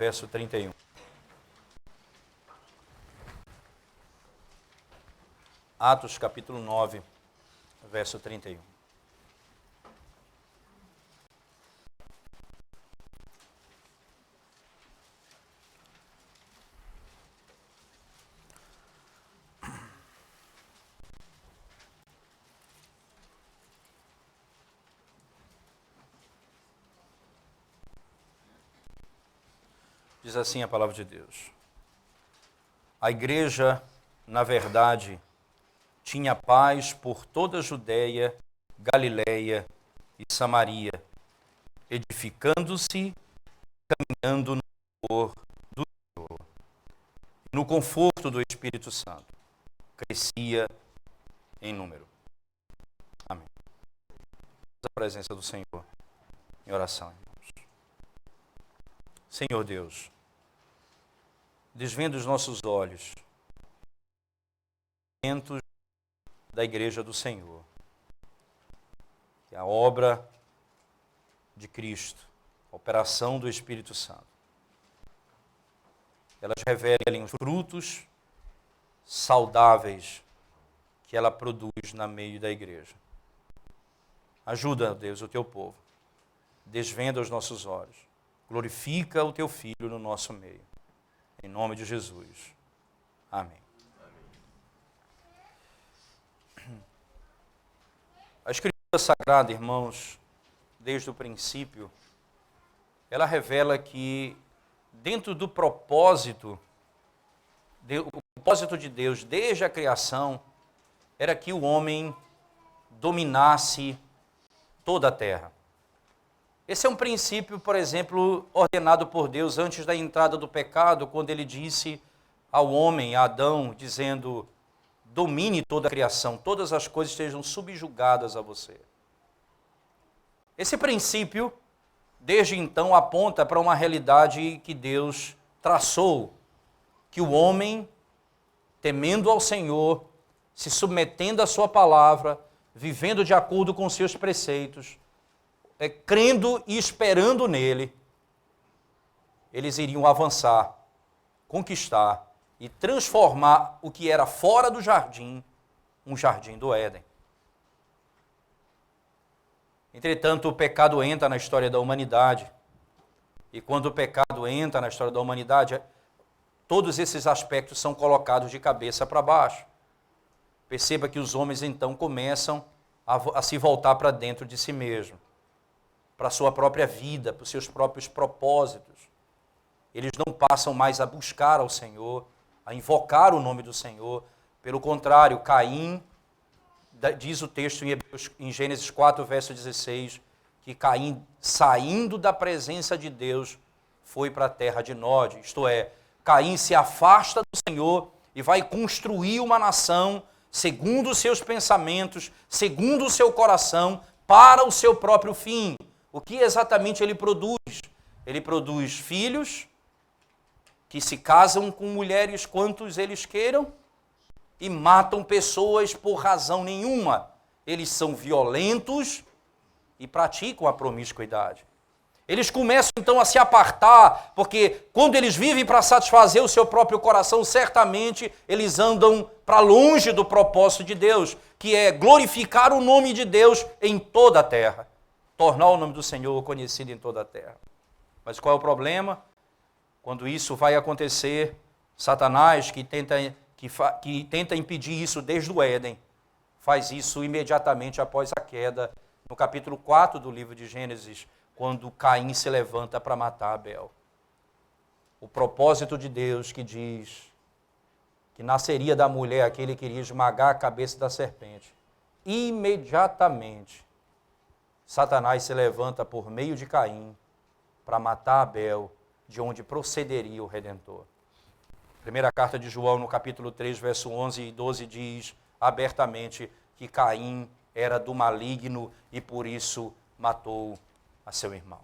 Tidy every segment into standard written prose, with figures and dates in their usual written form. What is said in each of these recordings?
verso 31. Atos, capítulo 9, verso 31. Diz assim a palavra de Deus. A igreja, na verdade, tinha paz por toda a Judéia, Galiléia e Samaria, edificando-se, caminhando no amor do Senhor, no conforto do Espírito Santo. Crescia em número. Amém. A presença do Senhor em oração, irmãos. Senhor Deus, desvenda os nossos olhos da igreja do Senhor, que é a obra de Cristo, a operação do Espírito Santo. Elas revelem os frutos saudáveis que ela produz no meio da igreja. Ajuda, Deus, o teu povo. Desvenda os nossos olhos. Glorifica o teu Filho no nosso meio. Em nome de Jesus. Amém. A Escritura Sagrada, irmãos, desde o princípio, ela revela que dentro do propósito de Deus, desde a criação, era que o homem dominasse toda a terra. Esse é um princípio, por exemplo, ordenado por Deus antes da entrada do pecado, quando ele disse ao homem, a Adão, dizendo: domine toda a criação, todas as coisas estejam subjugadas a você. Esse princípio, desde então, aponta para uma realidade que Deus traçou, que o homem, temendo ao Senhor, se submetendo à sua palavra, vivendo de acordo com seus preceitos, crendo e esperando nele, eles iriam avançar, conquistar e transformar o que era fora do jardim, um jardim do Éden. Entretanto, o pecado entra na história da humanidade. E quando o pecado entra na história da humanidade, todos esses aspectos são colocados de cabeça para baixo. Perceba que os homens então começam a se voltar para dentro de si mesmo, para a sua própria vida, para os seus próprios propósitos. Eles não passam mais a buscar ao Senhor, a invocar o nome do Senhor. Pelo contrário, Caim, diz o texto em Gênesis 4, verso 16, que Caim, saindo da presença de Deus, foi para a terra de Nod. Isto é, Caim se afasta do Senhor e vai construir uma nação segundo os seus pensamentos, segundo o seu coração, para o seu próprio fim. O que exatamente ele produz? Ele produz filhos que se casam com mulheres quantos eles queiram e matam pessoas por razão nenhuma. Eles são violentos e praticam a promiscuidade. Eles começam então a se apartar, porque quando eles vivem para satisfazer o seu próprio coração, certamente eles andam para longe do propósito de Deus, que é glorificar o nome de Deus em toda a terra, tornar o nome do Senhor conhecido em toda a terra. Mas qual é o problema? Quando isso vai acontecer, Satanás, que tenta impedir isso desde o Éden, faz isso imediatamente após a queda, no capítulo 4 do livro de Gênesis, quando Caim se levanta para matar Abel. O propósito de Deus que diz que nasceria da mulher aquele que iria esmagar a cabeça da serpente. Imediatamente, Satanás se levanta por meio de Caim para matar Abel, de onde procederia o Redentor. Primeira carta de João, no capítulo 3, verso 11 e 12, diz abertamente que Caim era do maligno e por isso matou a seu irmão.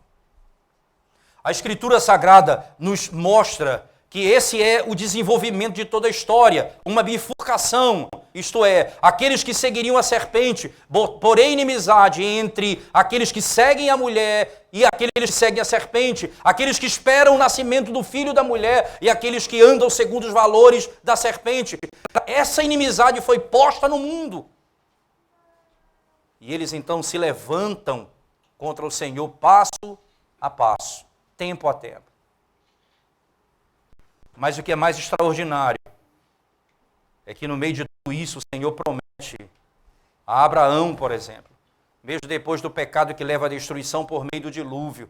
A Escritura Sagrada nos mostra que esse é o desenvolvimento de toda a história, uma bifurcação, isto é, aqueles que seguiriam a serpente, porém inimizade entre aqueles que seguem a mulher e aqueles que seguem a serpente, aqueles que esperam o nascimento do filho da mulher e aqueles que andam segundo os valores da serpente. Essa inimizade foi posta no mundo. E eles então se levantam contra o Senhor passo a passo, tempo a tempo. Mas o que é mais extraordinário é que no meio de tudo isso o Senhor promete a Abraão, por exemplo, mesmo depois do pecado que leva à destruição por meio do dilúvio,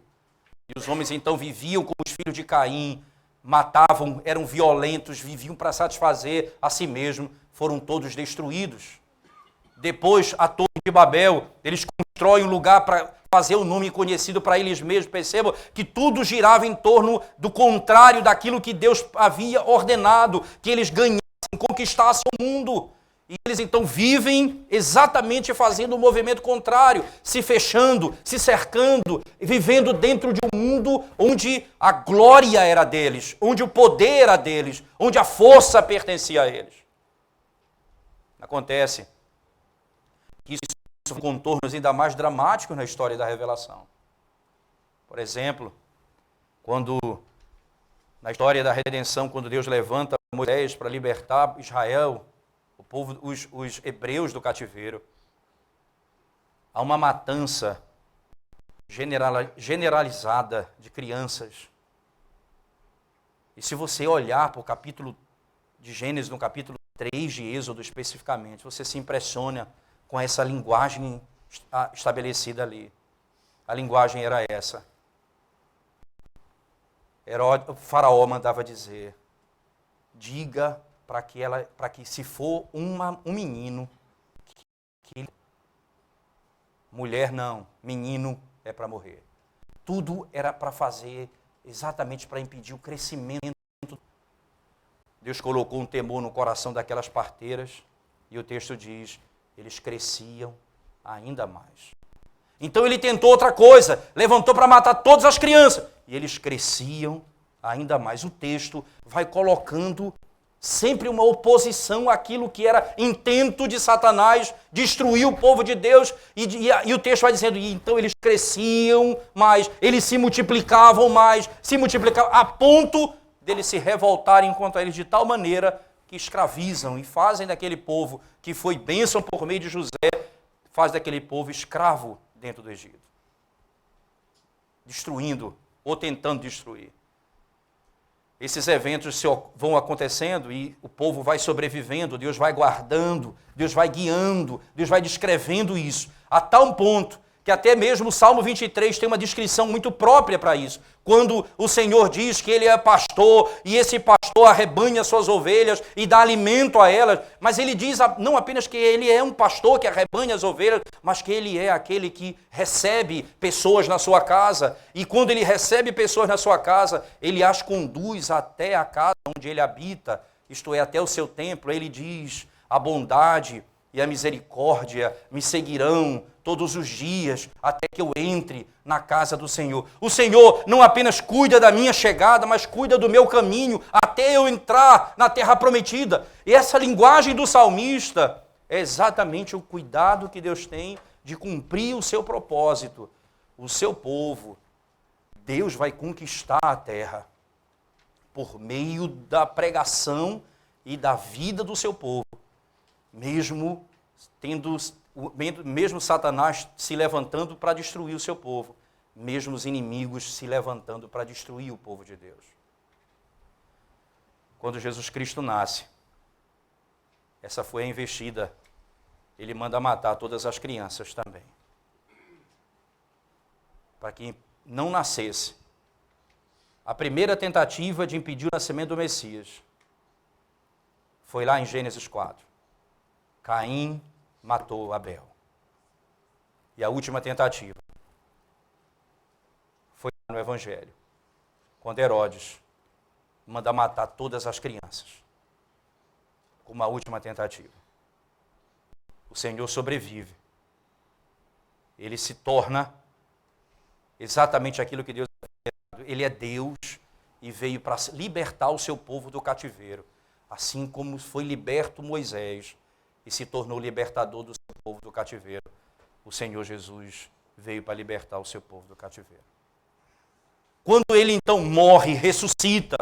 e os homens então viviam como os filhos de Caim, matavam, eram violentos, viviam para satisfazer a si mesmos, foram todos destruídos. Depois, a Torre de Babel, eles constroem um lugar para fazer um nome conhecido para eles mesmos. Percebam que tudo girava em torno do contrário daquilo que Deus havia ordenado, que eles ganhassem, conquistassem o mundo. E eles então vivem exatamente fazendo o movimento contrário, se fechando, se cercando, vivendo dentro de um mundo onde a glória era deles, onde o poder era deles, onde a força pertencia a eles. Acontece que isso tem contornos ainda mais dramáticos na história da revelação. Por exemplo, na história da redenção, quando Deus levanta Moisés para libertar Israel, o povo, os hebreus do cativeiro, há uma matança generalizada de crianças. E se você olhar para o capítulo de Gênesis, no capítulo 3 de Êxodo especificamente, você se impressiona com essa linguagem estabelecida ali. A linguagem era essa. O faraó mandava dizer, diga para que se for um menino, mulher não, menino é para morrer. Tudo era para fazer exatamente para impedir o crescimento. Deus colocou um temor no coração daquelas parteiras e o texto diz, eles cresciam ainda mais. Então ele tentou outra coisa, levantou para matar todas as crianças. E eles cresciam ainda mais. O texto vai colocando sempre uma oposição àquilo que era intento de Satanás destruir o povo de Deus. E o texto vai dizendo, e então eles cresciam mais, eles se multiplicavam mais, a ponto deles se revoltarem contra eles de tal maneira que escravizam e fazem daquele povo que foi bênção por meio de José, faz daquele povo escravo dentro do Egito. Destruindo ou tentando destruir. Esses eventos vão acontecendo e o povo vai sobrevivendo, Deus vai guardando, Deus vai guiando, Deus vai descrevendo isso, a tal ponto que até mesmo o Salmo 23 tem uma descrição muito própria para isso. Quando o Senhor diz que Ele é pastor e esse pastor arrebanha suas ovelhas e dá alimento a elas, mas Ele diz não apenas que Ele é um pastor que arrebanha as ovelhas, mas que Ele é aquele que recebe pessoas na sua casa. E quando Ele recebe pessoas na sua casa, Ele as conduz até a casa onde Ele habita, isto é, até o seu templo. Ele diz, a bondade e a misericórdia me seguirão todos os dias, até que eu entre na casa do Senhor. O Senhor não apenas cuida da minha chegada, mas cuida do meu caminho, até eu entrar na terra prometida. E essa linguagem do salmista é exatamente o cuidado que Deus tem de cumprir o seu propósito. O seu povo, Deus vai conquistar a terra por meio da pregação e da vida do seu povo, mesmo Satanás se levantando para destruir o seu povo, mesmo os inimigos se levantando para destruir o povo de Deus. Quando Jesus Cristo nasce, essa foi a investida, Ele manda matar todas as crianças também, para que não nascesse. A primeira tentativa de impedir o nascimento do Messias foi lá em Gênesis 4. Caim matou Abel. E a última tentativa foi no Evangelho, quando Herodes manda matar todas as crianças, com uma última tentativa. O Senhor sobrevive. Ele se torna exatamente aquilo que Deus havia. Ele é Deus e veio para libertar o seu povo do cativeiro, assim como foi liberto Moisés e se tornou libertador do seu povo do cativeiro. O Senhor Jesus veio para libertar o seu povo do cativeiro. Quando ele então morre, ressuscita,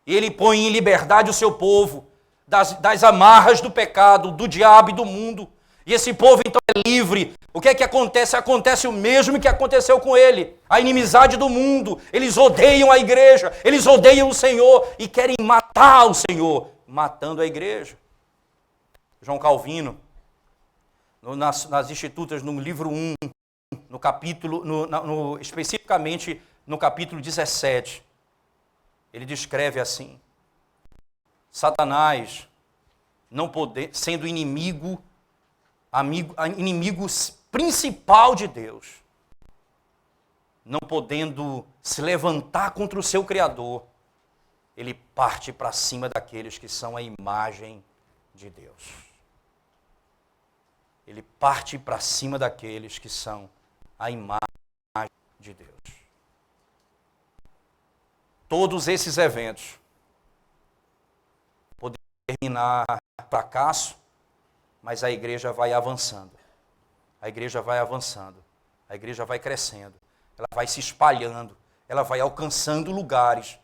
ele põe em liberdade o seu povo das amarras do pecado, do diabo e do mundo. E esse povo então é livre. O que é que acontece? Acontece o mesmo que aconteceu com ele. A inimizade do mundo. Eles odeiam a igreja, eles odeiam o Senhor e querem matar o Senhor, matando a igreja. João Calvino, nas Institutas, no livro 1, no capítulo, especificamente no capítulo 17, ele descreve assim: Satanás, sendo inimigo principal de Deus, não podendo se levantar contra o seu Criador, ele parte para cima daqueles que são a imagem de Deus. Ele parte para cima daqueles que são a imagem de Deus. Todos esses eventos podem terminar fracasso, mas a igreja vai avançando. A igreja vai avançando. A igreja vai crescendo. Ela vai se espalhando. Ela vai alcançando lugares.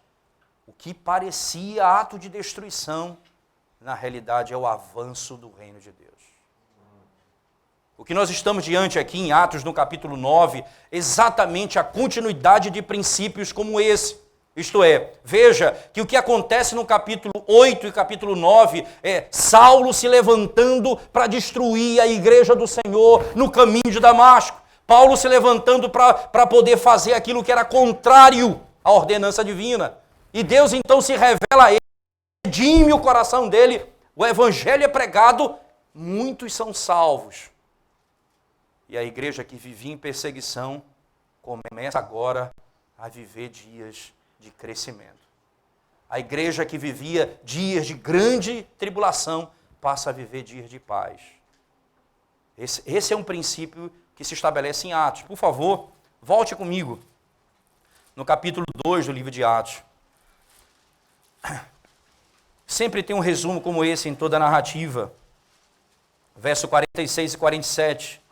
O que parecia ato de destruição, na realidade é o avanço do reino de Deus. O que nós estamos diante aqui em Atos, no capítulo 9, exatamente a continuidade de princípios como esse. Isto é, veja que o que acontece no capítulo 8 e capítulo 9 é Saulo se levantando para destruir a igreja do Senhor no caminho de Damasco. Paulo se levantando para poder fazer aquilo que era contrário à ordenança divina. E Deus então se revela a ele, redime o coração dele, o evangelho é pregado, muitos são salvos. E a igreja que vivia em perseguição começa agora a viver dias de crescimento. A igreja que vivia dias de grande tribulação passa a viver dias de paz. Esse é um princípio que se estabelece em Atos. Por favor, volte comigo no capítulo 2 do livro de Atos. Sempre tem um resumo como esse em toda a narrativa. Verso 46 e 47.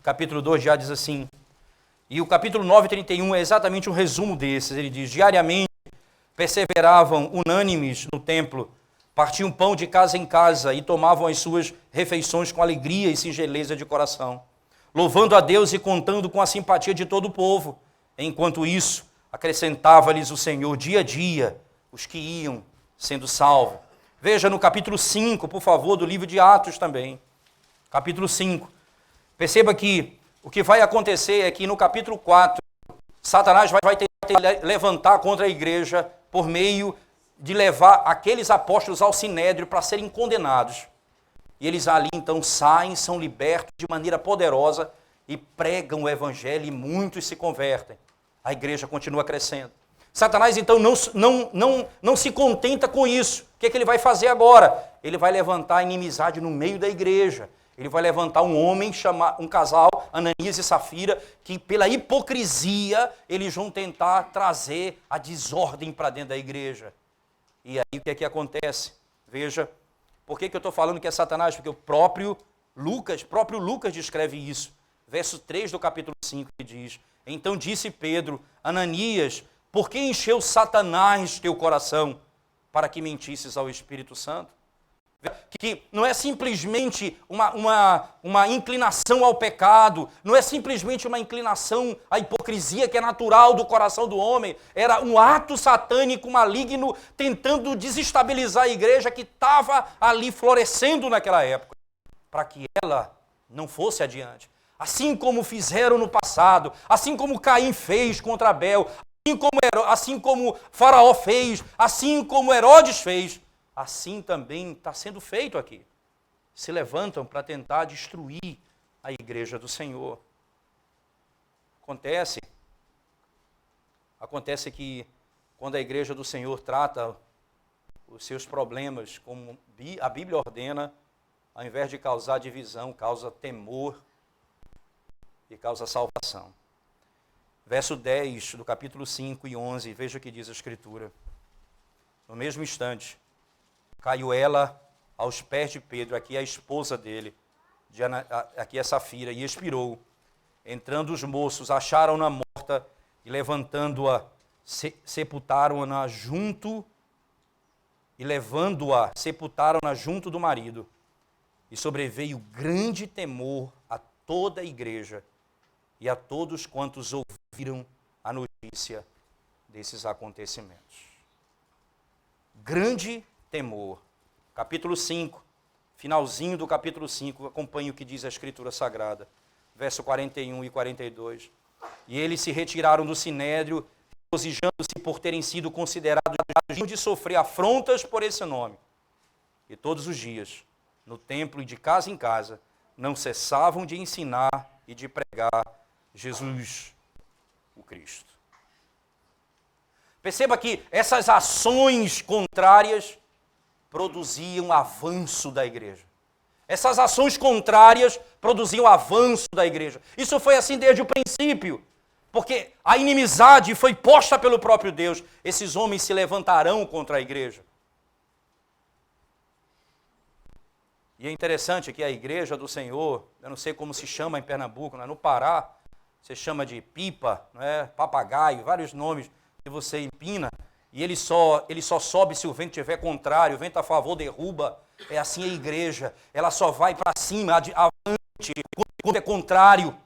Capítulo 2 já diz assim. E o capítulo 9, 31 é exatamente um resumo desses. Ele diz: diariamente perseveravam unânimes no templo, partiam pão de casa em casa e tomavam as suas refeições com alegria e singeleza de coração, louvando a Deus e contando com a simpatia de todo o povo. Enquanto isso, acrescentava-lhes o Senhor dia a dia os que iam sendo salvos. Veja no capítulo 5, por favor, do livro de Atos também. Capítulo 5. Perceba que o que vai acontecer é que no capítulo 4, Satanás vai tentar levantar contra a igreja por meio de levar aqueles apóstolos ao sinédrio para serem condenados. E eles ali então saem, são libertos de maneira poderosa e pregam o evangelho e muitos se convertem. A igreja continua crescendo. Satanás então não se contenta com isso. O que é que ele vai fazer agora? Ele vai levantar a inimizade no meio da igreja. Ele vai levantar um casal, Ananias e Safira, que pela hipocrisia eles vão tentar trazer a desordem para dentro da igreja. E aí o que é que acontece? Veja, por que eu estou falando que é Satanás? Porque o próprio Lucas descreve isso. Verso 3 do capítulo 5, que diz: então disse Pedro: Ananias, por que encheu Satanás teu coração para que mentisses ao Espírito Santo? Que não é simplesmente uma inclinação ao pecado, não é simplesmente uma inclinação à hipocrisia que é natural do coração do homem, era um ato satânico maligno tentando desestabilizar a igreja que estava ali florescendo naquela época, para que ela não fosse adiante. Assim como fizeram no passado, assim como Caim fez contra Abel, assim como Faraó fez, assim como Herodes fez, assim também está sendo feito aqui. Se levantam para tentar destruir a igreja do Senhor. Acontece que quando a igreja do Senhor trata os seus problemas como a Bíblia ordena, ao invés de causar divisão, causa temor e causa salvação. verso 10 do capítulo 5 e 11, veja o que diz a Escritura. No mesmo instante, caiu ela aos pés de Pedro, aqui a esposa dele, aqui é Safira, e expirou. Entrando os moços, acharam-na morta e levantando-a, sepultaram-na junto, e levando-a, sepultaram-na junto do marido. E sobreveio grande temor a toda a igreja e a todos quantos ouviram a notícia desses acontecimentos. Grande temor. Capítulo 5, finalzinho do capítulo 5, acompanhe o que diz a Escritura Sagrada, verso 41 e 42. E eles se retiraram do sinédrio, regozijando-se por terem sido considerados dignos de sofrer afrontas por esse nome. E todos os dias, no templo e de casa em casa, não cessavam de ensinar e de pregar Jesus, o Cristo. Perceba que essas ações contrárias produziam avanço da igreja. Essas ações contrárias produziam avanço da igreja. Isso foi assim desde o princípio, porque a inimizade foi posta pelo próprio Deus. Esses homens se levantarão contra a igreja. E é interessante que a igreja do Senhor, eu não sei como se chama em Pernambuco, no Pará, você chama de pipa, não é? Papagaio, vários nomes que você empina, e ele só sobe se o vento estiver contrário, o vento a favor derruba. É assim a igreja, ela só vai para cima, avante, quando é contrário.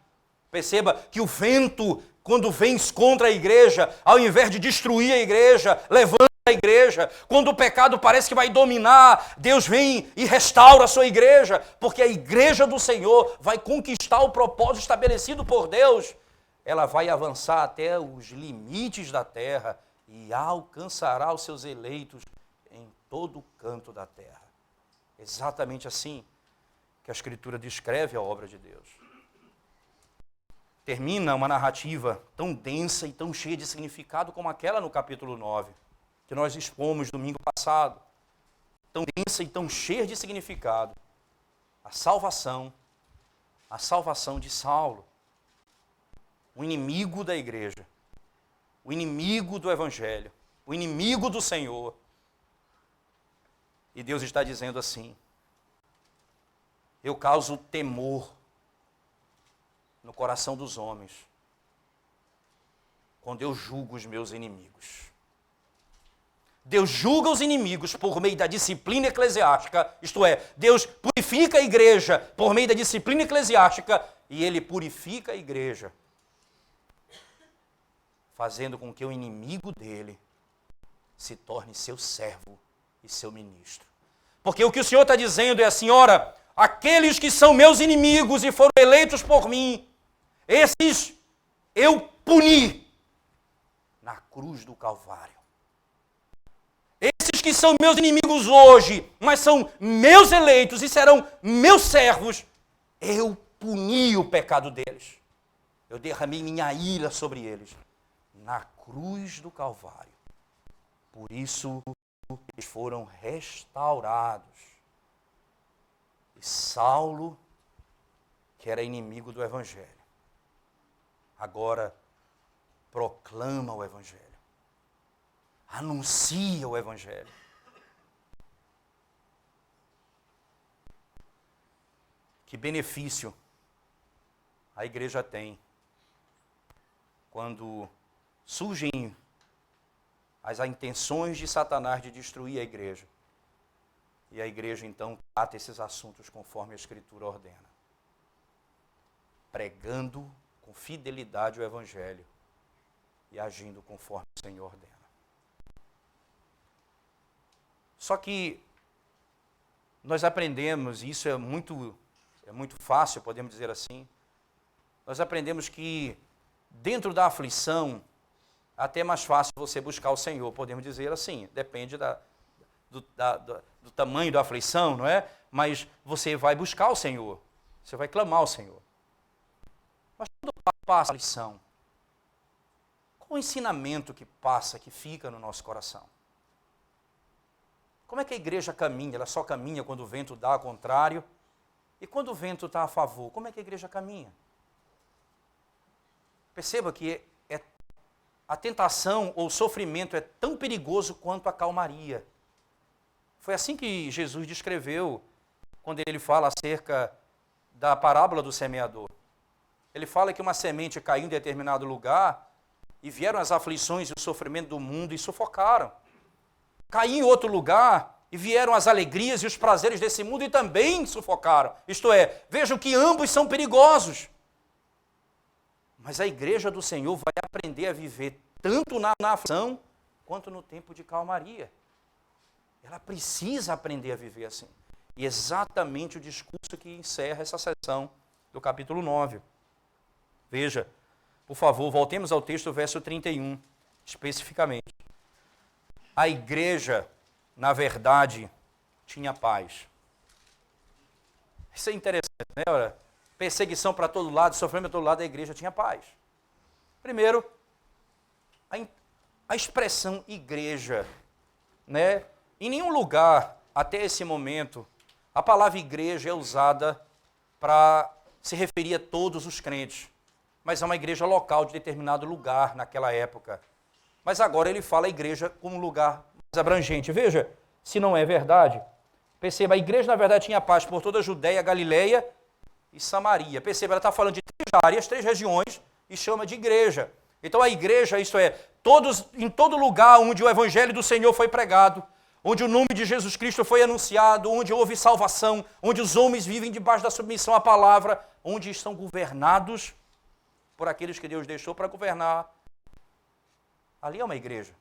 Perceba que o vento, quando vem contra a igreja, ao invés de destruir a igreja, levanta a igreja. Quando o pecado parece que vai dominar, Deus vem e restaura a sua igreja, porque a igreja do Senhor vai conquistar o propósito estabelecido por Deus. Ela vai avançar até os limites da terra e alcançará os seus eleitos em todo o canto da terra. Exatamente assim que a Escritura descreve a obra de Deus. Termina uma narrativa tão densa e tão cheia de significado como aquela no capítulo 9, que nós expomos domingo passado. Tão densa e tão cheia de significado. A salvação de Saulo, o inimigo da igreja, o inimigo do evangelho, o inimigo do Senhor. E Deus está dizendo assim: eu causo temor no coração dos homens quando eu julgo os meus inimigos. Deus julga os inimigos por meio da disciplina eclesiástica, isto é, Deus purifica a igreja por meio da disciplina eclesiástica, e Ele purifica a igreja, fazendo com que o inimigo dele se torne seu servo e seu ministro. Porque o que o Senhor está dizendo é assim: ora, aqueles que são meus inimigos e foram eleitos por mim, esses eu puni na cruz do Calvário. Esses que são meus inimigos hoje, mas são meus eleitos e serão meus servos, eu puni o pecado deles. Eu derramei minha ira sobre eles na cruz do Calvário. Por isso, eles foram restaurados. E Saulo, que era inimigo do Evangelho, agora proclama o Evangelho. Anuncia o Evangelho. Que benefício a igreja tem quando surgem as intenções de Satanás de destruir a igreja. E a igreja, então, trata esses assuntos conforme a Escritura ordena. Pregando com fidelidade o Evangelho e agindo conforme o Senhor ordena. Só que nós aprendemos, e isso é muito fácil, podemos dizer assim, nós aprendemos que dentro da aflição, até é mais fácil você buscar o Senhor, podemos dizer assim, depende do tamanho da aflição, não é? Mas você vai buscar o Senhor, você vai clamar ao Senhor. Mas quando passa a aflição, qual o ensinamento que passa, que fica no nosso coração? Como é que a igreja caminha? Ela só caminha quando o vento dá ao contrário? E quando o vento está a favor, como é que a igreja caminha? Perceba que é a tentação ou o sofrimento é tão perigoso quanto a calmaria. Foi assim que Jesus descreveu quando ele fala acerca da parábola do semeador. Ele fala que uma semente caiu em determinado lugar e vieram as aflições e o sofrimento do mundo e sufocaram. Caiu em outro lugar e vieram as alegrias e os prazeres desse mundo e também sufocaram. Isto é, vejam que ambos são perigosos. Mas a igreja do Senhor vai aprender a viver tanto na aflição quanto no tempo de calmaria. Ela precisa aprender a viver assim. E exatamente o discurso que encerra essa sessão do capítulo 9. Veja, por favor, voltemos ao texto, verso 31, especificamente. A igreja, na verdade, tinha paz. Isso é interessante, né? Olha, perseguição para todo lado, sofrimento para todo lado, a igreja tinha paz. Primeiro, a expressão igreja, né? Em nenhum lugar, até esse momento, a palavra igreja é usada para se referir a todos os crentes, mas é uma igreja local de determinado lugar naquela época. Mas agora ele fala a igreja como um lugar mais abrangente. Veja, se não é verdade, perceba, a igreja na verdade tinha paz por toda a Judéia, Galileia e Samaria. Perceba, ela está falando de 3 áreas, 3 regiões e chama de igreja. Então a igreja, isto é, em todo lugar onde o evangelho do Senhor foi pregado, onde o nome de Jesus Cristo foi anunciado, onde houve salvação, onde os homens vivem debaixo da submissão à palavra, onde estão governados por aqueles que Deus deixou para governar. Ali é uma igreja.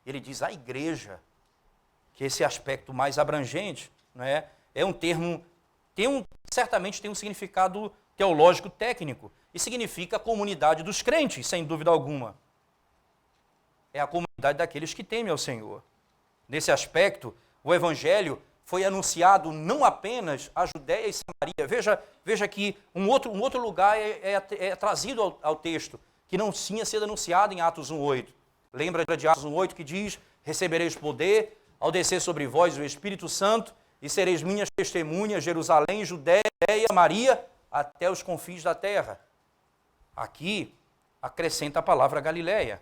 Ele diz a igreja, que esse aspecto mais abrangente, né, é um termo, certamente tem um significado teológico técnico, e significa a comunidade dos crentes, sem dúvida alguma. É a comunidade daqueles que temem ao Senhor. Nesse aspecto, o evangelho foi anunciado não apenas a Judéia e Samaria. Veja que um outro lugar é trazido ao texto, que não tinha sido anunciado em Atos 1:8. Lembra de Atos 1:8 que diz, recebereis poder ao descer sobre vós o Espírito Santo e sereis minhas testemunhas, Jerusalém, Judéia, Samaria, até os confins da terra. Aqui acrescenta a palavra Galileia,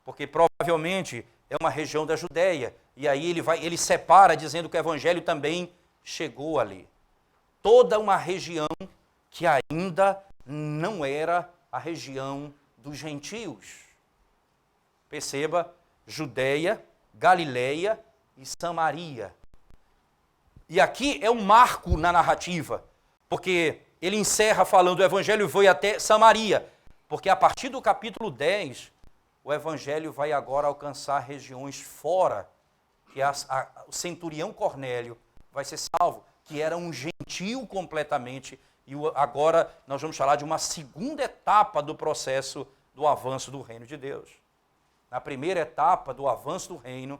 porque provavelmente é uma região da Judéia, e aí ele separa dizendo que o evangelho também chegou ali. Toda uma região que ainda não era a região dos gentios. Perceba, Judéia, Galileia e Samaria. E aqui é um marco na narrativa, porque ele encerra falando o evangelho foi até Samaria, porque a partir do capítulo 10, o evangelho vai agora alcançar regiões fora, que o centurião Cornélio vai ser salvo, que era um gentio completamente, e agora nós vamos falar de uma segunda etapa do processo do avanço do reino de Deus. Na primeira etapa do avanço do reino,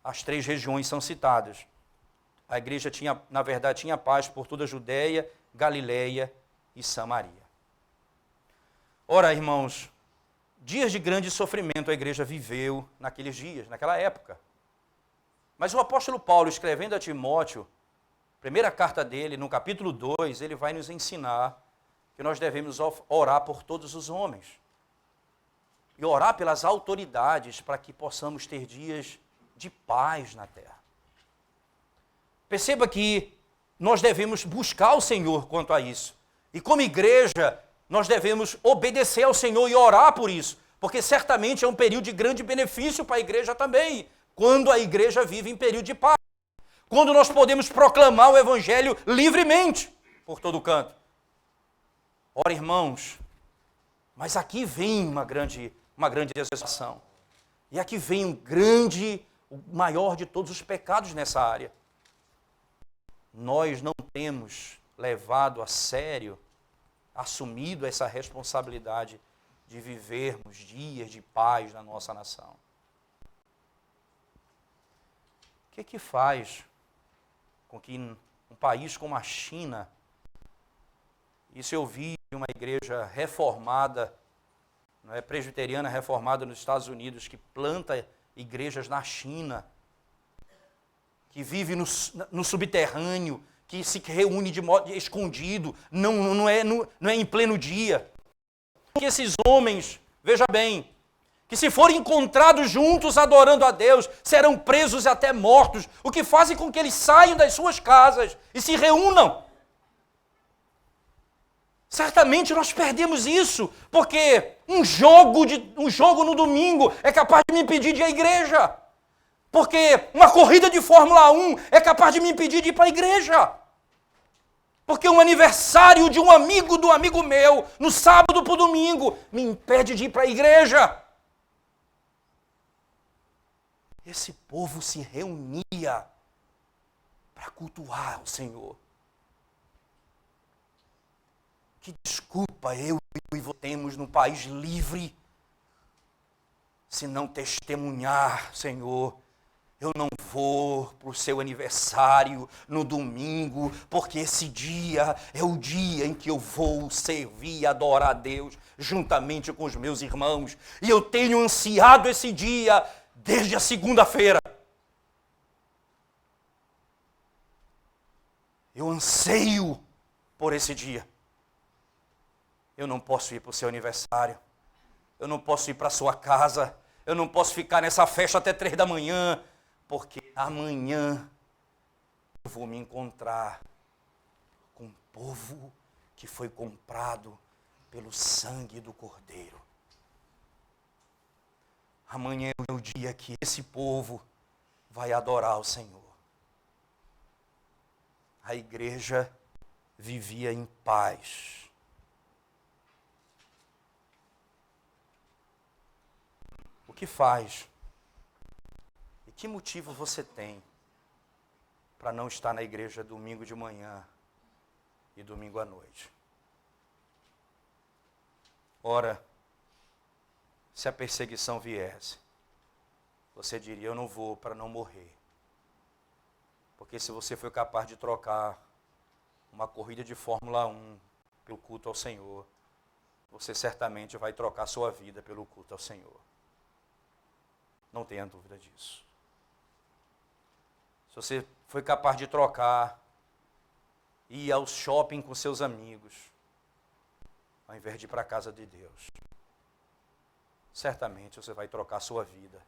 as 3 regiões são citadas. A igreja na verdade, tinha paz por toda a Judéia, Galileia e Samaria. Ora, irmãos, dias de grande sofrimento a igreja viveu naqueles dias, naquela época. Mas o apóstolo Paulo, escrevendo a Timóteo, primeira carta dele, no capítulo 2, ele vai nos ensinar que nós devemos orar por todos os homens. E orar pelas autoridades para que possamos ter dias de paz na terra. Perceba que nós devemos buscar o Senhor quanto a isso. E como igreja, nós devemos obedecer ao Senhor e orar por isso, porque certamente é um período de grande benefício para a igreja também, quando a igreja vive em período de paz, quando nós podemos proclamar o evangelho livremente por todo canto. Ora, irmãos, mas aqui vem uma grande exortação. E aqui vem o maior de todos os pecados nessa área. Nós não temos levado a sério, assumido essa responsabilidade de vivermos dias de paz na nossa nação. O que faz com que um país como a China, isso eu vi de uma igreja reformada, não é, presbiteriana reformada nos Estados Unidos, que planta igrejas na China, que vive no subterrâneo, que se reúne de modo escondido, não é em pleno dia. Que esses homens veja bem, que se forem encontrados juntos adorando a Deus, serão presos e até mortos, o que fazem com que eles saiam das suas casas e se reúnam. Certamente nós perdemos isso, porque um jogo no domingo é capaz de me impedir de ir à igreja. Porque uma corrida de Fórmula 1 é capaz de me impedir de ir para a igreja. Porque um aniversário de um amigo do amigo meu, no sábado para o domingo, me impede de ir para a igreja. Esse povo se reunia para cultuar o Senhor. Que desculpa eu e você temos num país livre, se não testemunhar, Senhor, eu não vou para o seu aniversário no domingo, porque esse dia é o dia em que eu vou servir e adorar a Deus juntamente com os meus irmãos. E eu tenho ansiado esse dia desde a segunda-feira. Eu anseio por esse dia. Eu não posso ir para o seu aniversário. Eu não posso ir para a sua casa. Eu não posso ficar nessa festa até 3 da manhã. Porque amanhã eu vou me encontrar com um povo que foi comprado pelo sangue do Cordeiro. Amanhã é o dia que esse povo vai adorar o Senhor. A igreja vivia em paz. O que faz? E que motivo você tem para não estar na igreja domingo de manhã e domingo à noite? Ora, se a perseguição viesse, você diria, eu não vou para não morrer. Porque se você foi capaz de trocar uma corrida de Fórmula 1 pelo culto ao Senhor, você certamente vai trocar sua vida pelo culto ao Senhor. Não tenha dúvida disso. Se você foi capaz de trocar, ir ao shopping com seus amigos, ao invés de ir para a casa de Deus, certamente você vai trocar sua vida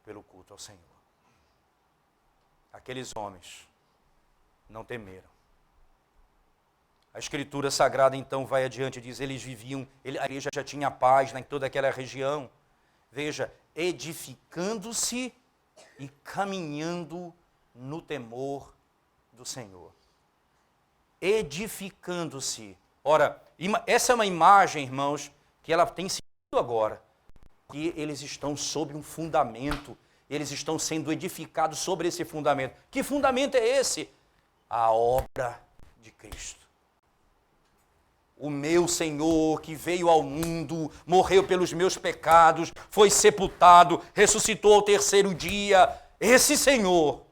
pelo culto ao Senhor. Aqueles homens não temeram. A Escritura Sagrada então vai adiante e diz, eles viviam, a igreja já tinha paz em toda aquela região. Veja, edificando-se e caminhando no temor do Senhor. Edificando-se. Ora, essa é uma imagem, irmãos, que ela tem sentido agora. Que eles estão sob um fundamento, eles estão sendo edificados sobre esse fundamento. Que fundamento é esse? A obra de Cristo. O meu Senhor que veio ao mundo, morreu pelos meus pecados, foi sepultado, ressuscitou ao 3º dia. Esse Senhor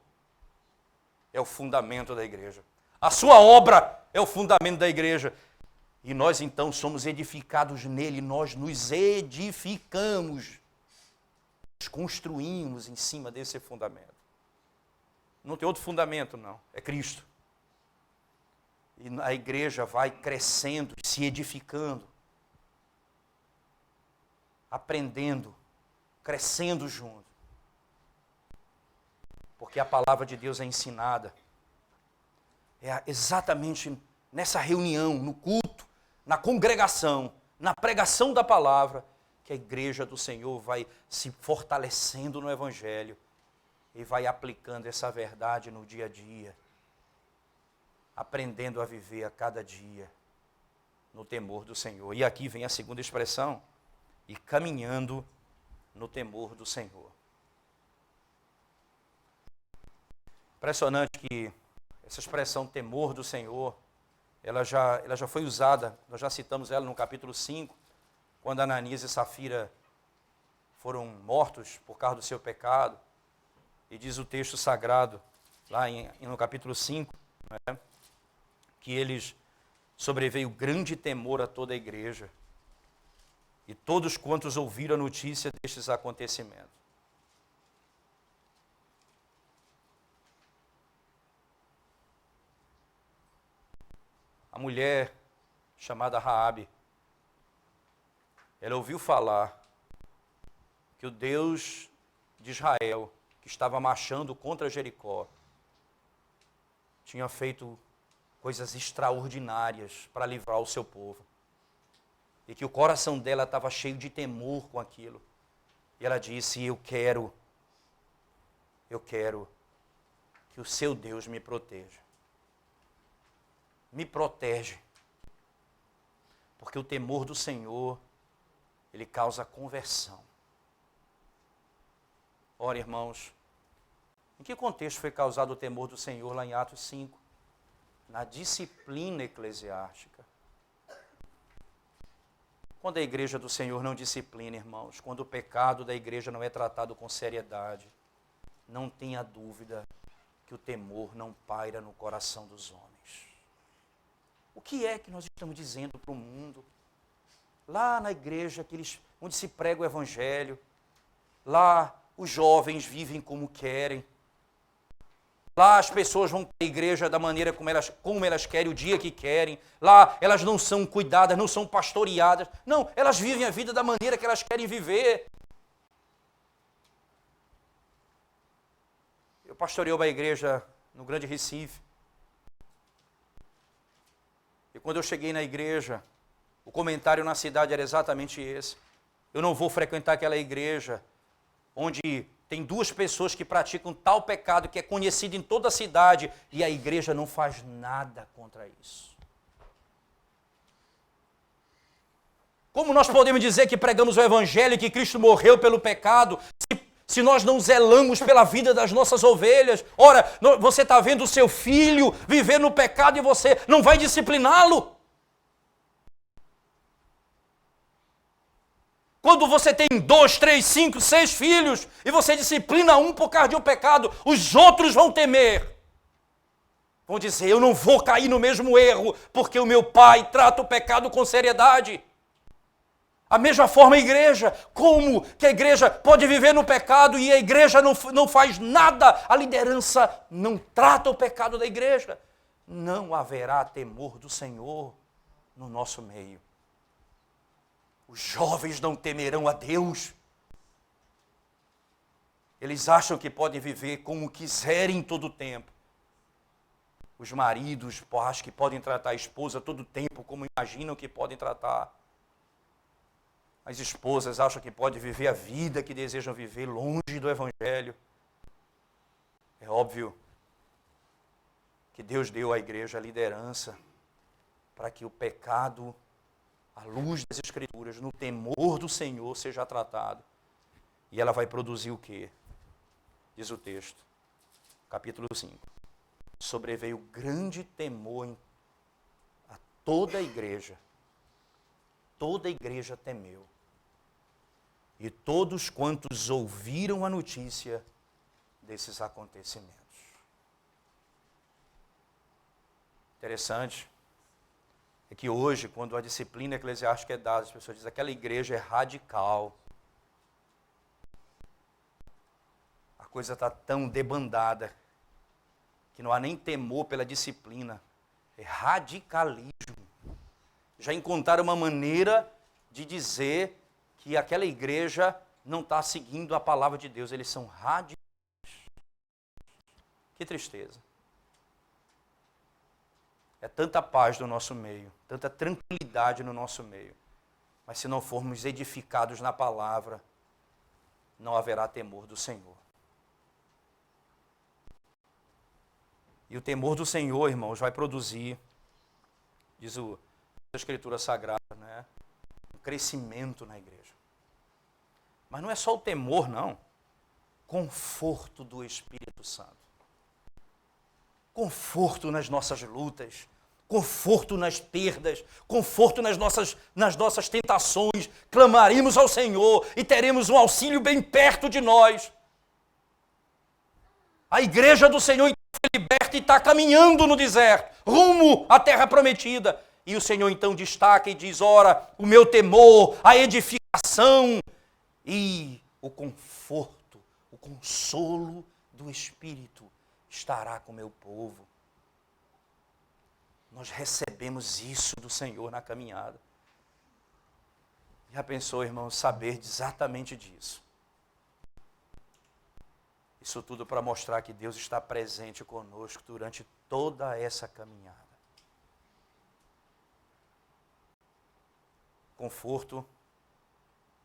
é o fundamento da igreja. A sua obra é o fundamento da igreja. E nós então somos edificados nele, nós nos edificamos, nos construímos em cima desse fundamento. Não tem outro fundamento, não, é Cristo. E a igreja vai crescendo, se edificando, aprendendo, crescendo junto. Porque a palavra de Deus é ensinada. É exatamente nessa reunião, no culto, na congregação, na pregação da palavra, que a igreja do Senhor vai se fortalecendo no Evangelho e vai aplicando essa verdade no dia a dia, aprendendo a viver a cada dia no temor do Senhor. E aqui vem a segunda expressão, e caminhando no temor do Senhor. Impressionante que essa expressão temor do Senhor, ela já foi usada, nós já citamos ela no capítulo 5, quando Ananias e Safira foram mortos por causa do seu pecado. E diz o texto sagrado, lá no capítulo 5, né, que eles sobreveio grande temor a toda a igreja e todos quantos ouviram a notícia destes acontecimentos. A mulher chamada Raabe, ela ouviu falar que o Deus de Israel, que estava marchando contra Jericó, tinha feito coisas extraordinárias para livrar o seu povo. E que o coração dela estava cheio de temor com aquilo. E ela disse, eu quero que o seu Deus me proteja. Me protege. Porque o temor do Senhor, ele causa conversão. Ora, irmãos, em que contexto foi causado o temor do Senhor lá em Atos 5? Na disciplina eclesiástica. Quando a igreja do Senhor não disciplina, irmãos, quando o pecado da igreja não é tratado com seriedade, não tenha dúvida que o temor não paira no coração dos homens. O que é que nós estamos dizendo para o mundo? Lá na igreja, onde se prega o evangelho, lá os jovens vivem como querem, lá as pessoas vão para a igreja da maneira como elas querem, o dia que querem, lá elas não são cuidadas, não são pastoreadas, não, elas vivem a vida da maneira que elas querem viver. Eu pastorei uma igreja no Grande Recife. E quando eu cheguei na igreja, o comentário na cidade era exatamente esse. Eu não vou frequentar aquela igreja onde tem duas pessoas que praticam tal pecado que é conhecido em toda a cidade e a igreja não faz nada contra isso. Como nós podemos dizer que pregamos o evangelho e que Cristo morreu pelo pecado, se nós não zelamos pela vida das nossas ovelhas? Ora, você está vendo o seu filho viver no pecado e você não vai discipliná-lo? Quando você tem 2, 3, 5, 6 filhos e você disciplina um por causa de um pecado, os outros vão temer. Vão dizer, eu não vou cair no mesmo erro, porque o meu pai trata o pecado com seriedade. A mesma forma a igreja, como que a igreja pode viver no pecado e a igreja não faz nada, a liderança não trata o pecado da igreja. Não haverá temor do Senhor no nosso meio. Os jovens não temerão a Deus. Eles acham que podem viver como quiserem todo o tempo. Os maridos acham que podem tratar a esposa todo o tempo como imaginam que podem tratar. As esposas acham que podem viver a vida que desejam viver longe do Evangelho. É óbvio que Deus deu à igreja a liderança para que o pecado, à luz das Escrituras, no temor do Senhor, seja tratado. E ela vai produzir o quê? Diz o texto, capítulo 5. Sobreveio grande temor a toda a igreja. Toda a igreja temeu. E todos quantos ouviram a notícia desses acontecimentos. Interessante é que hoje, quando a disciplina eclesiástica é dada, as pessoas dizem que aquela igreja é radical. A coisa está tão debandada que não há nem temor pela disciplina. É radicalismo. Já encontraram uma maneira de dizer que aquela igreja não está seguindo a palavra de Deus. Eles são radicais. Que tristeza. É tanta paz no nosso meio, tanta tranquilidade no nosso meio. Mas se não formos edificados na palavra, não haverá temor do Senhor. E o temor do Senhor, irmãos, vai produzir, diz a Escritura Sagrada, né? Um crescimento na igreja. Mas não é só o temor, não. Conforto do Espírito Santo. Conforto nas nossas lutas. Conforto nas perdas. Conforto nas nossas tentações. Clamaremos ao Senhor e teremos um auxílio bem perto de nós. A igreja do Senhor foi liberta e está caminhando no deserto, rumo à terra prometida. E o Senhor então destaca e diz, ora, o meu temor, a edificação e o conforto, o consolo do Espírito estará com o meu povo. Nós recebemos isso do Senhor na caminhada. Já pensou, irmão, saber exatamente disso? Isso tudo para mostrar que Deus está presente conosco durante toda essa caminhada. Conforto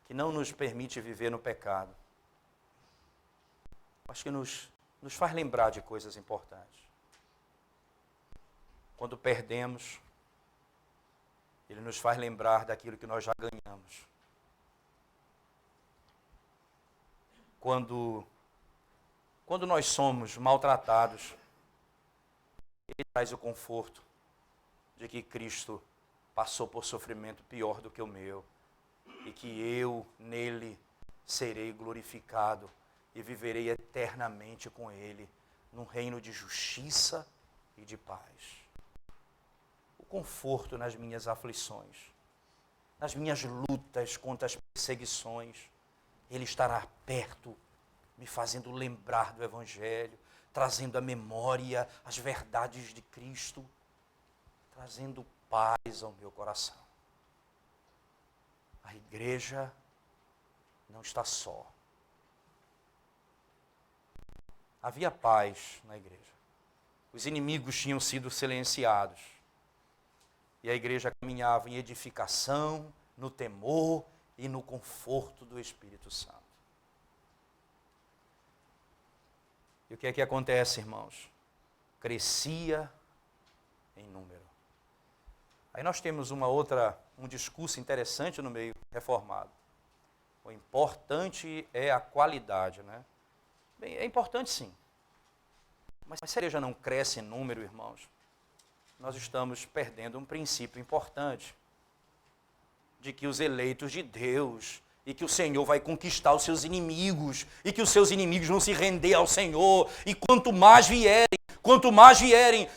que não nos permite viver no pecado, mas que nos faz lembrar de coisas importantes. Quando perdemos, Ele nos faz lembrar daquilo que nós já ganhamos. Quando nós somos maltratados, Ele traz o conforto de que Cristo passou por sofrimento pior do que o meu, e que eu, nele, serei glorificado e viverei eternamente com Ele, num reino de justiça e de paz. O conforto nas minhas aflições, nas minhas lutas contra as perseguições, Ele estará perto, me fazendo lembrar do Evangelho, trazendo à memória as verdades de Cristo, trazendo paz ao meu coração. A igreja não está só. Havia paz na igreja. Os inimigos tinham sido silenciados. E a igreja caminhava em edificação, no temor e no conforto do Espírito Santo. E o que é que acontece, irmãos? Crescia em número. Aí nós temos um discurso interessante no meio reformado. O importante é a qualidade, né? Bem, é importante sim. Mas se a igreja não cresce em número, irmãos, nós estamos perdendo um princípio importante, de que os eleitos de Deus, e que o Senhor vai conquistar os seus inimigos, e que os seus inimigos vão se render ao Senhor, e quanto mais vierem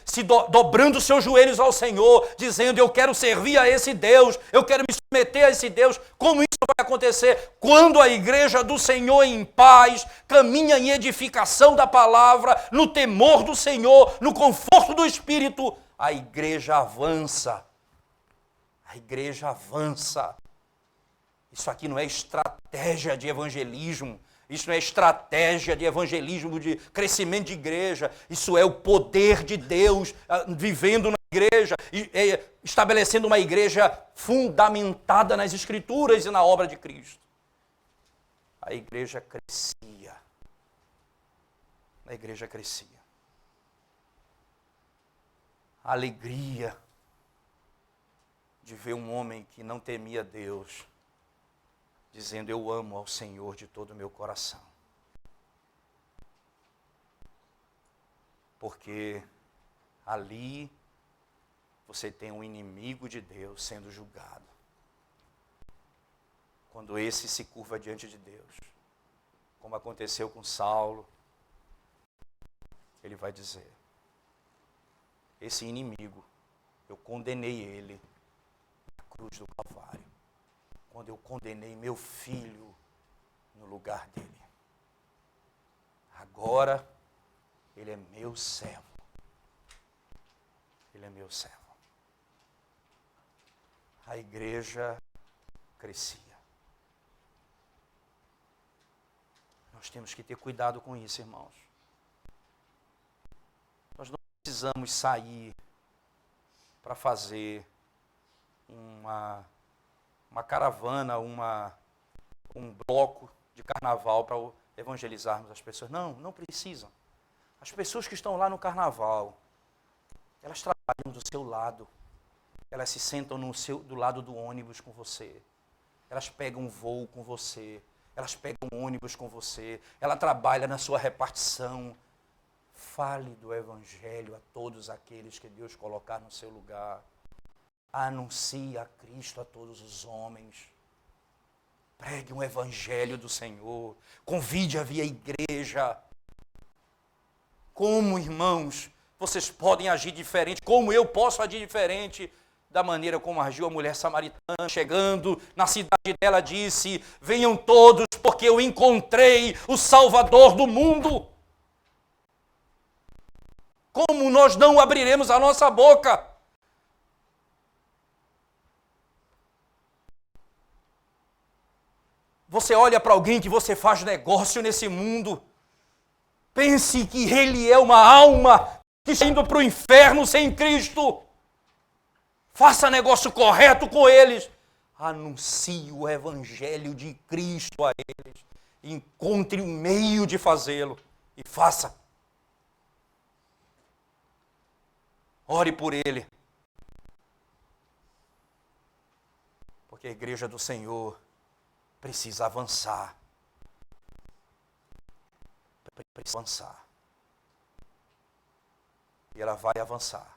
se dobrando os seus joelhos ao Senhor, dizendo, eu quero servir a esse Deus, eu quero me submeter a esse Deus, como isso vai acontecer? Quando a igreja do Senhor em paz, caminha em edificação da palavra, no temor do Senhor, no conforto do Espírito, a igreja avança. A igreja avança. Isso aqui não é estratégia de evangelismo, isso não é estratégia de evangelismo, de crescimento de igreja, isso é o poder de Deus vivendo na igreja, estabelecendo uma igreja fundamentada nas Escrituras e na obra de Cristo. A igreja crescia. A igreja crescia. A alegria de ver um homem que não temia Deus, dizendo, eu amo ao Senhor de todo o meu coração. Porque ali você tem um inimigo de Deus sendo julgado. Quando esse se curva diante de Deus, como aconteceu com Saulo, ele vai dizer, esse inimigo, eu condenei ele na cruz do Calvário, quando eu condenei meu filho no lugar dele. Agora, ele é meu servo. Ele é meu servo. A igreja crescia. Nós temos que ter cuidado com isso, irmãos. Nós não precisamos sair para fazer uma caravana, um bloco de carnaval para evangelizarmos as pessoas. Não, não precisam. As pessoas que estão lá no carnaval, elas trabalham do seu lado. Elas se sentam do lado do ônibus com você. Elas pegam um voo com você. Elas pegam um ônibus com você. Ela trabalha na sua repartição. Fale do evangelho a todos aqueles que Deus colocar no seu lugar. Anuncie a Cristo a todos os homens. Pregue um evangelho do Senhor. Convide a vir à igreja. Como, irmãos, vocês podem agir diferente? Como eu posso agir diferente da maneira como agiu a mulher samaritana? Chegando na cidade dela, disse, venham todos, porque eu encontrei o Salvador do mundo. Como nós não abriremos a nossa boca? você olha para alguém que você faz negócio nesse mundo, pense que ele é uma alma que está indo para o inferno sem Cristo. Faça negócio correto com eles. Anuncie o evangelho de Cristo a eles. Encontre um meio de fazê-lo e faça. Ore por ele. Porque a igreja do Senhor precisa avançar. Precisa avançar. E ela vai avançar.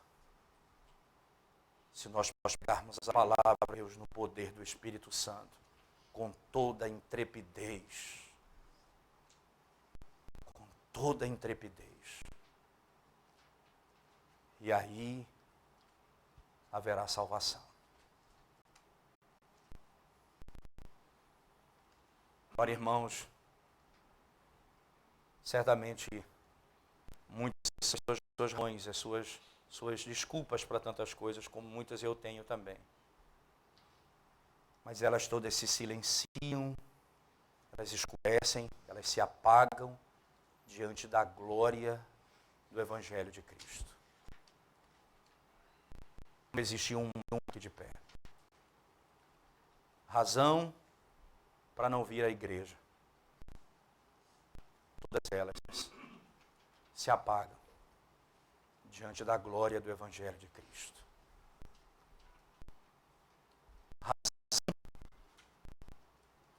Se nós pegarmos a palavra de Deus no poder do Espírito Santo, com toda a intrepidez. Com toda a intrepidez. E aí haverá salvação. Ora, irmãos, certamente muitas suas razões, as suas desculpas para tantas coisas, como muitas eu tenho também. Mas elas todas se silenciam, elas escurecem, elas se apagam diante da glória do Evangelho de Cristo. Não existe um aqui de pé. Razão para não vir à igreja. Todas elas se apagam diante da glória do Evangelho de Cristo. Razão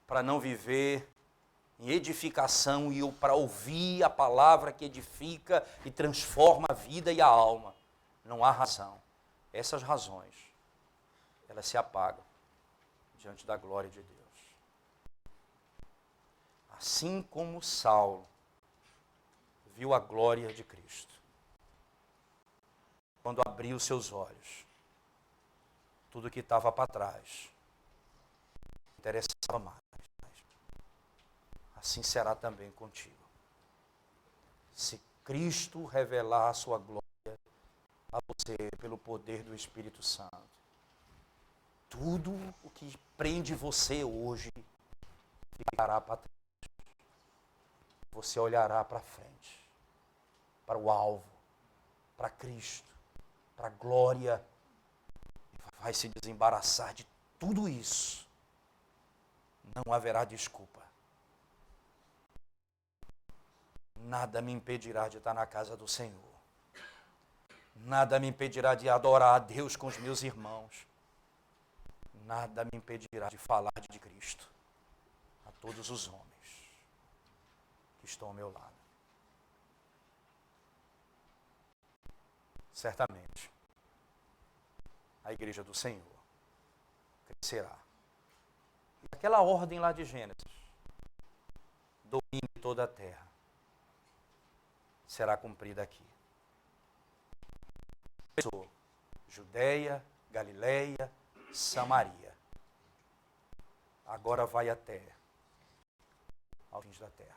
para não viver em edificação e para ouvir a palavra que edifica e transforma a vida e a alma. Não há razão. Essas razões, elas se apagam diante da glória de Deus. Assim como Saulo viu a glória de Cristo, quando abriu seus olhos, tudo que estava para trás não interessava mais. Assim será também contigo. Se Cristo revelar a sua glória a você pelo poder do Espírito Santo, tudo o que prende você hoje ficará para trás. Você olhará para frente, para o alvo, para Cristo, para a glória, e vai se desembaraçar de tudo isso. Não haverá desculpa. Nada me impedirá de estar na casa do Senhor. Nada me impedirá de adorar a Deus com os meus irmãos. Nada me impedirá de falar de Cristo a todos os homens que estão ao meu lado. Certamente, a igreja do Senhor crescerá. E aquela ordem lá de Gênesis, domine toda a terra, será cumprida aqui. Judeia, Galileia, Samaria. Agora vai até aos fins da terra.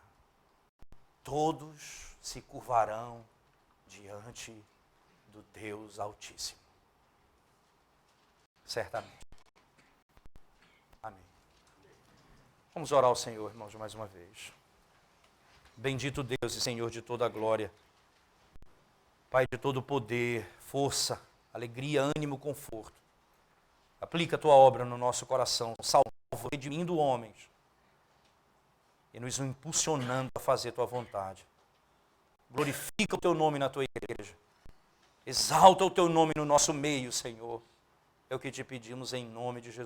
Todos se curvarão diante do Deus Altíssimo. Certamente. Amém. Vamos orar ao Senhor, irmãos, mais uma vez. Bendito Deus e Senhor de toda a glória, Pai de todo poder, força, alegria, ânimo, conforto. Aplica a Tua obra no nosso coração, salvo, redimindo homens e nos impulsionando a fazer Tua vontade. Glorifica o Teu nome na Tua igreja. Exalta o Teu nome no nosso meio, Senhor. É o que te pedimos em nome de Jesus.